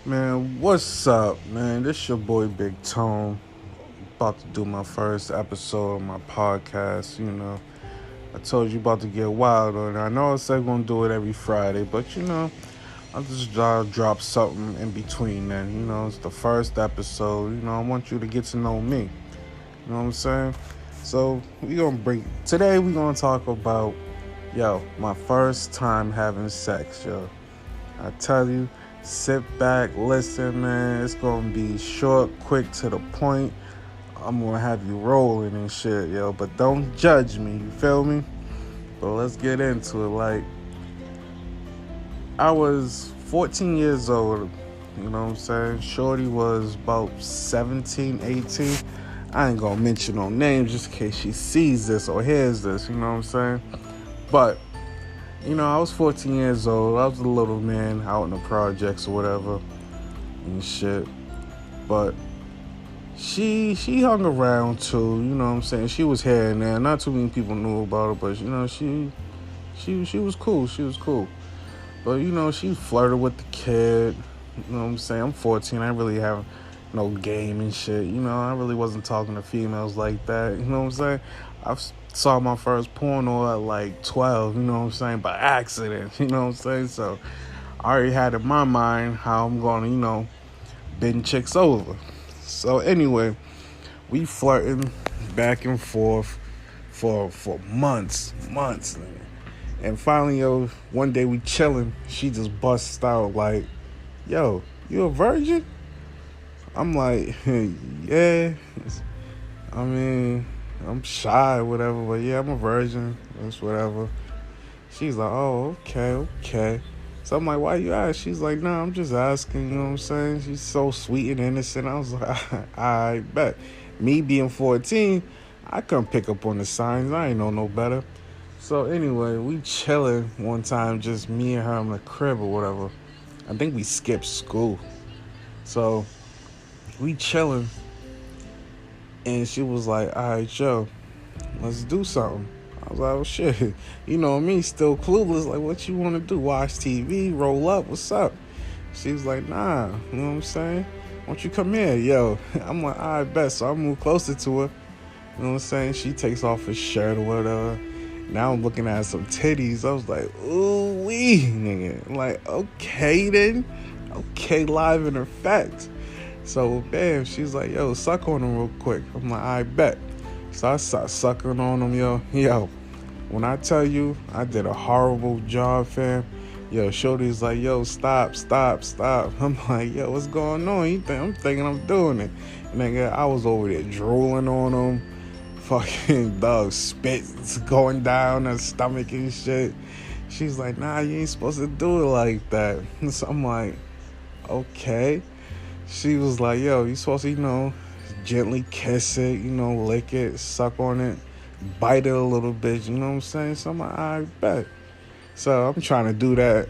Man, what's up, man? This your boy Big Tone. About to do my first episode of my podcast. I told you about to get wild on it. I know I said I'm gonna do it every Friday, but I'll just drop something in between then. It's the first episode. I want you to get to know me. You know what I'm saying? So today we gonna talk about my first time having sex, yo. I tell you, sit back, listen, man. It's gonna be short, quick, to the point. I'm gonna have you rolling and shit, yo. But don't judge me, you feel me? But let's get into it. Like, I was 14 years old, you know what I'm saying? Shorty was about 17, 18. I ain't gonna mention no names just in case she sees this or hears this, you know what I'm saying? But I was 14 years old. I was a little man out in the projects or whatever and shit. But she hung around too, you know what I'm saying? She was here and there. Not too many people knew about her, but she was cool. She was cool. But she flirted with the kid. You know what I'm saying? I'm 14. I really have no game and shit. I really wasn't talking to females like that. You know what I'm saying? Saw my first porno at like 12, you know what I'm saying, by accident, you know what I'm saying? So I already had in my mind how I'm going to, bend chicks over. So anyway, we flirting back and forth for months. And finally, one day we chilling, she just busts out like, yo, you a virgin? I'm like, yeah. I mean, I'm shy, whatever, but yeah, I'm a virgin. That's whatever. She's like, oh, okay. So I'm like, why you ask? She's like, nah, I'm just asking, you know what I'm saying? She's so sweet and innocent. I was like, I bet. Me being 14, I couldn't pick up on the signs. I ain't know no better. So anyway, we chilling one time, just me and her in the crib or whatever. I think we skipped school. So we chilling. And she was like, all right, yo, let's do something. I was like, oh, shit. You know me, still clueless. Like, what you want to do? Watch TV? Roll up? What's up? She was like, nah. You know what I'm saying? Why don't you come here? Yo. I'm like, all right, bet. So I move closer to her. You know what I'm saying? She takes off her shirt or whatever. Now I'm looking at some titties. I was like, ooh, wee, nigga. I'm like, okay, then. Okay, live in effect. So, bam, she's like, yo, suck on him real quick. I'm like, I bet. So I start sucking on him, yo. Yo, when I tell you I did a horrible job, fam, yo, Shorty's like, yo, stop. I'm like, yo, what's going on? I'm thinking I'm doing it. Nigga, I was over there drooling on him. Fucking dog spit's going down her stomach and shit. She's like, nah, you ain't supposed to do it like that. So I'm like, okay. She was like, yo, you supposed to, gently kiss it, lick it, suck on it, bite it a little bit, you know what I'm saying? So I'm like, I bet. So I'm trying to do that.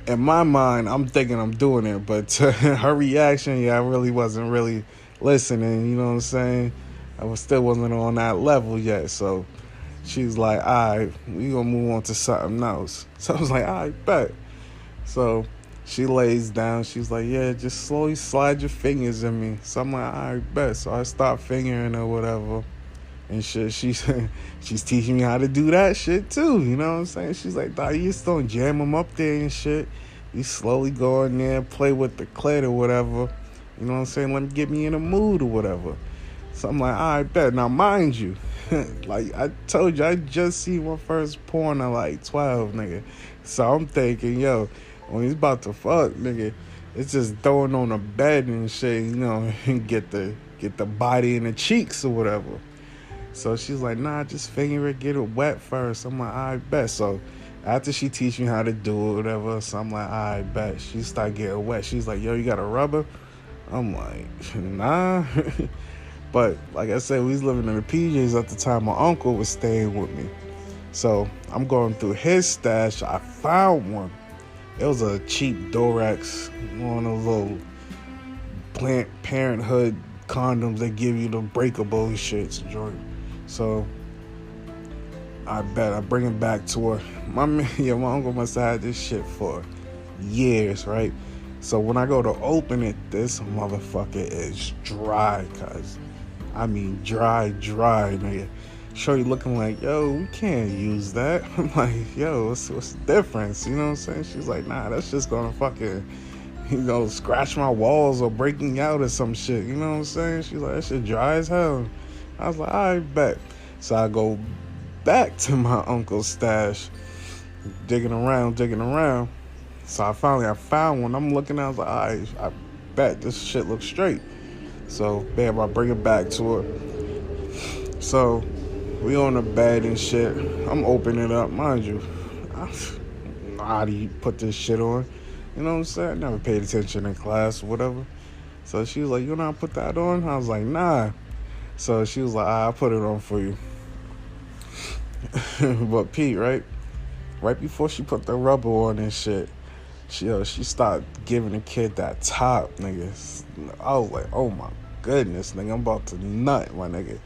In my mind, I'm thinking I'm doing it, but to her reaction, I really wasn't really listening, you know what I'm saying? Still wasn't on that level yet, so she's like, all right, we gonna move on to something else. So I was like, all right, bet. So she lays down. She's like, yeah, just slowly slide your fingers in me. So I'm like, all right, bet. So I start fingering her, whatever. And shit, she's teaching me how to do that shit too. You know what I'm saying? She's like, dog, you just don't jam them up there and shit. You slowly go in there, play with the clit or whatever. You know what I'm saying? Let me get me in a mood or whatever. So I'm like, all right, bet. Now, mind you, like I told you, I just see my first porn at like 12, nigga. So I'm thinking, yo, when he's about to fuck, nigga, it's just throwing on the bed and shit, and get the body in the cheeks or whatever. So she's like, nah, just finger it, get it wet first. I'm like, I bet. So after she teach me how to do it, whatever, so I'm like, I bet. She start getting wet. She's like, yo, you got a rubber? I'm like, nah. But like I said, we was living in the PJs at the time. My uncle was staying with me. So I'm going through his stash. I found one. It was a cheap Dorex, one of those little Planned Parenthood condoms that give you the breakable shits, Jordan. So I bet I bring it back to her. My uncle must have had this shit for years, right? So when I go to open it, this motherfucker is dry, cuz. I mean, dry, nigga. Shorty looking like, yo, we can't use that. I'm like, yo, what's the difference? You know what I'm saying? She's like, nah, that's just gonna fucking, scratch my walls or breaking out or some shit. You know what I'm saying? She's like, that shit dry as hell. I was like, all right, bet. So I go back to my uncle's stash, digging around. So I found one. I'm looking at it, I was like, all right, I bet this shit looks straight. So, bam, I bring it back to her. So, we on the bed and shit. I'm opening it up, mind you. How do you put this shit on? You know what I'm saying? I never paid attention in class or whatever. So she was like, you know how to put that on? I was like, nah. So she was like, I'll put it on for you. But Pete, right before she put the rubber on and shit, she started giving the kid that top, nigga. I was like, oh my goodness, nigga, I'm about to nut, my nigga.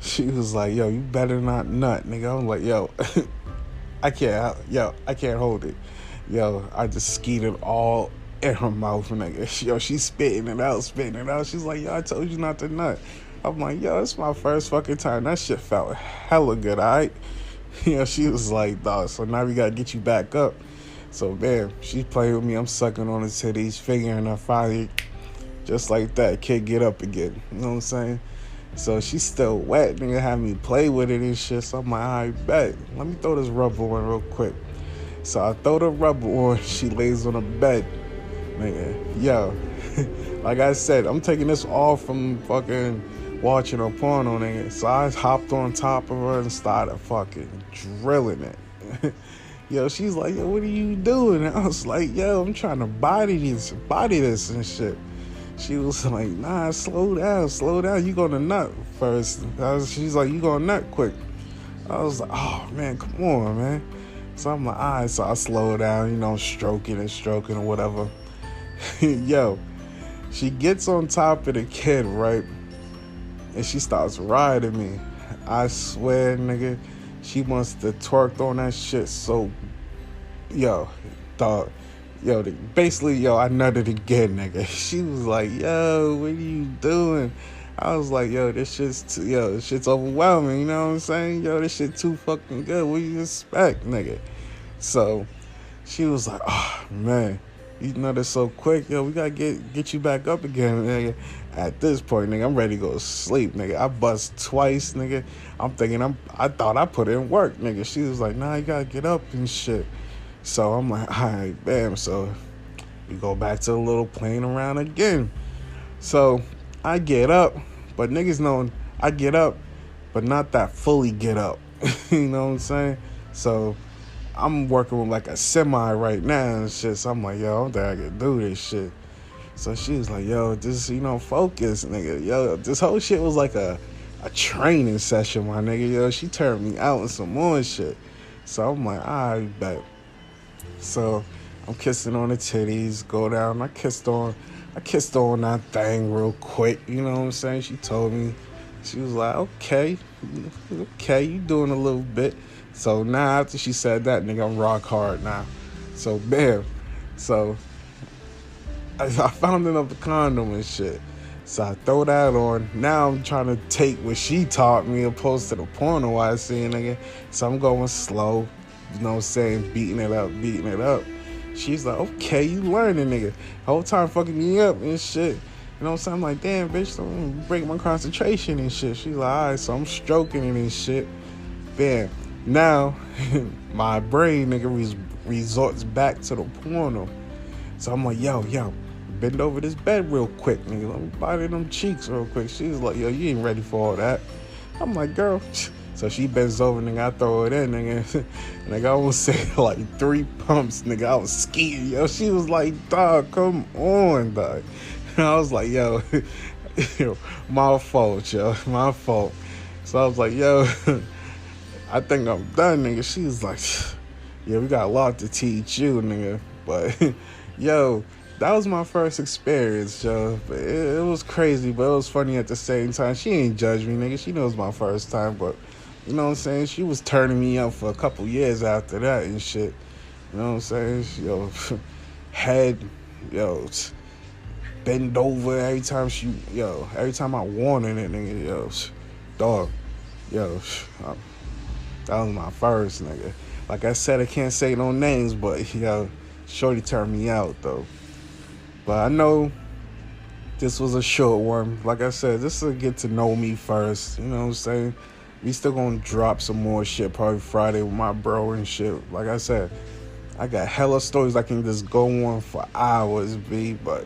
She was like, yo, you better not nut, nigga. I'm like, yo, I can't hold it. Yo, I just skeeted all in her mouth, nigga. Yo, she's spitting it out. She's like, yo, I told you not to nut. I'm like, yo, it's my first fucking time. That shit felt hella good, alright? She was like, dog, so now we gotta get you back up. So, bam, she's playing with me. I'm sucking on her titties, figuring her finally, just like that, kid get up again. You know what I'm saying? So she's still wet, nigga, having me play with it and shit. So I'm like, all right, bet. Let me throw this rubber on real quick. So I throw the rubber on. She lays on the bed, nigga. Yo, like I said, I'm taking this off from fucking watching a porno, nigga. So I hopped on top of her and started fucking drilling it. Yo, she's like, yo, what are you doing? And I was like, yo, I'm trying to body this and shit. She was like, nah, slow down. You gonna nut first. She's like, you gonna nut quick. I was like, oh, man, come on, man. So I'm like, all right. So I slow down, stroking or whatever. Yo, she gets on top of the kid, right? And she starts riding me. I swear, nigga, she must have twerked on that shit so, dog. Basically, I nutted again, nigga. She was like, yo, what are you doing? I was like, yo, this shit's overwhelming, you know what I'm saying? Yo, this shit too fucking good. What do you expect, nigga? So, she was like, oh, man, you nutted so quick. Yo, we gotta get you back up again, nigga. At this point, nigga, I'm ready to go to sleep, nigga. I bust twice, nigga. I'm thinking, I thought I put in work, nigga. She was like, nah, you gotta get up and shit. So I'm like, all right, bam. So we go back to the little playing around again. So I get up, but niggas know I get up, but not that fully get up. You know what I'm saying? So I'm working with like a semi right now and shit. So I'm like, yo, I don't think I can do this shit. So she was like, yo, just, focus, nigga. Yo, this whole shit was like a training session, my nigga. Yo, she turned me out and some more shit. So I'm like, all right, bet. So I'm kissing on the titties, go down. I kissed on that thing real quick. You know what I'm saying? She told me, she was like, okay, you doing a little bit. So now after she said that, nigga, I'm rock hard now. So bam. So I found another condom and shit. So I throw that on. Now I'm trying to take what she taught me opposed to the porno I seen, nigga. So I'm going slow. You know what I'm saying? Beating it up. She's like, okay, you learning, nigga. Whole time fucking me up and shit. You know what I'm saying? I'm like, damn, bitch, don't break my concentration and shit. She's like, all right, so I'm stroking it and shit. Bam. Now, my brain, nigga, resorts back to the porno. So I'm like, yo, bend over this bed real quick, nigga. Let me bite them cheeks real quick. She was like, yo, you ain't ready for all that. I'm like, girl. So she bends over, nigga, I throw it in, nigga. Nigga, I almost said like 3 pumps, nigga. I was skeeting, yo. She was like, dog, come on, dog. And I was like, yo, my fault, yo. My fault. So I was like, yo, I think I'm done, nigga. She was like, yeah, we got a lot to teach you, nigga. But, yo, that was my first experience, yo. But it was crazy, but it was funny at the same time. She ain't judge me, nigga. She knows my first time, but you know what I'm saying? She was turning me up for a couple years after that and shit. You know what I'm saying? Yo, head, yo, bend over every time every time I wanted it, nigga, dog, yo, that was my first, nigga. Like I said, I can't say no names, but shorty turned me out though. But I know this was a short one. Like I said, this will get to know me first. You know what I'm saying? We still gonna drop some more shit probably Friday with my bro and shit. Like I said, I got hella stories I can just go on for hours, B. But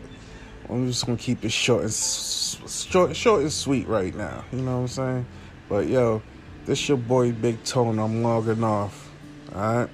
I'm just gonna keep it short and sweet right now. You know what I'm saying? But this your boy Big Tone. I'm logging off. All right.